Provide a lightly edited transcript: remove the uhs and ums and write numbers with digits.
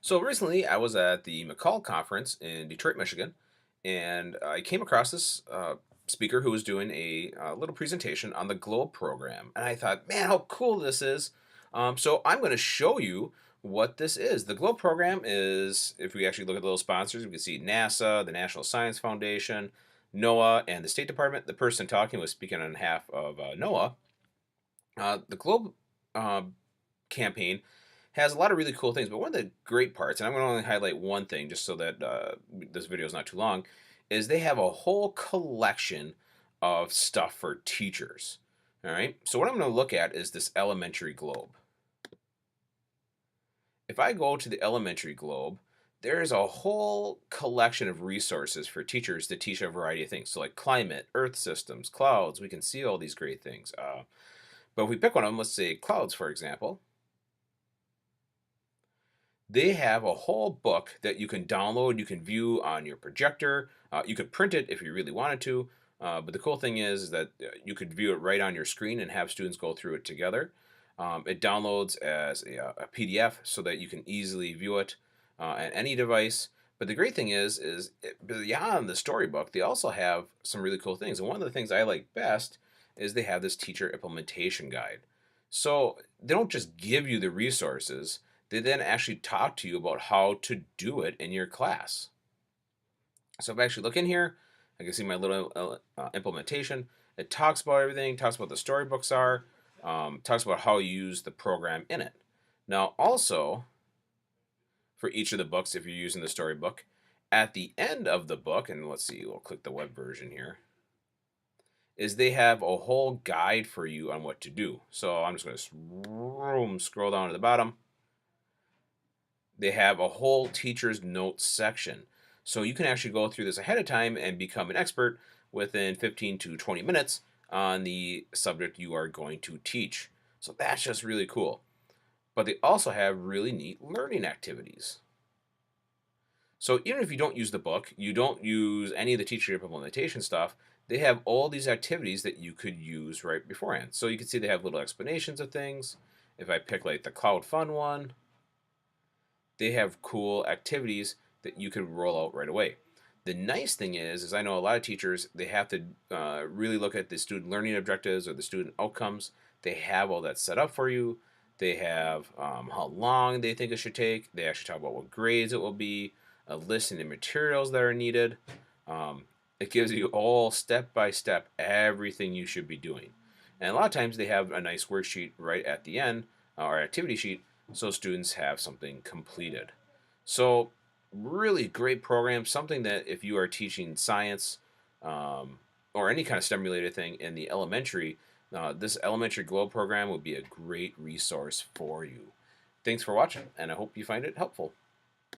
So recently, I was at the McCall conference in Detroit, Michigan, and I came across this speaker who was doing a little presentation on the Globe program. And I thought, man, how cool this is. So I'm going to show you what this is. The Globe program is, if we actually look at the little sponsors, we can see NASA, the National Science Foundation, NOAA, and the State Department. The person talking was speaking on behalf of NOAA. The Globe um, campaign has a lot of really cool things, but one of the great parts, and I'm going to only highlight one thing just so that this video is not too long, is they have a whole collection of stuff for teachers. All right, so what I'm going to look at is this elementary globe. If I go to the elementary globe, there's a whole collection of resources for teachers to teach a variety of things. So, like climate, earth systems, clouds, we can see all these great things. But if we pick one of them, let's say clouds, for example, they have a whole book that you can download, you can view on your projector. You could print it if you really wanted to. But the cool thing is that you could view it right on your screen and have students go through it together. It downloads as a PDF so that you can easily view it at any device. But the great thing is beyond the storybook, they also have some really cool things. And one of the things I like best is they have this teacher implementation guide. So they don't just give you the resources, they then actually talk to you about how to do it in your class. So if I actually look in here, I can see my little implementation. It talks about everything, talks about what the storybooks are, talks about how you use the program in it. Now, also, for each of the books, if you're using the storybook, at the end of the book, and let's see, we'll click the web version here, is they have a whole guide for you on what to do. So I'm just going to scroll down to the bottom. They have a whole teacher's notes section. So you can actually go through this ahead of time and become an expert within 15 to 20 minutes on the subject you are going to teach. So that's just really cool. But they also have really neat learning activities. So even if you don't use the book, you don't use any of the teacher implementation stuff, they have all these activities that you could use right beforehand. So you can see they have little explanations of things. If I pick like the Cloud Fun one, they have cool activities that you could roll out right away. The nice thing is I know a lot of teachers, they have to really look at the student learning objectives or the student outcomes. They have all that set up for you. They have how long they think it should take. They actually talk about what grades it will be, a list of the materials that are needed. Um, it gives you all step by step everything you should be doing. And a lot of times they have a nice worksheet right at the end or activity sheet so students have something completed. So really great program, something that if you are teaching science or any kind of STEM related thing in the elementary, this elementary globe program would be a great resource for you. Thanks for watching, and I hope you find it helpful.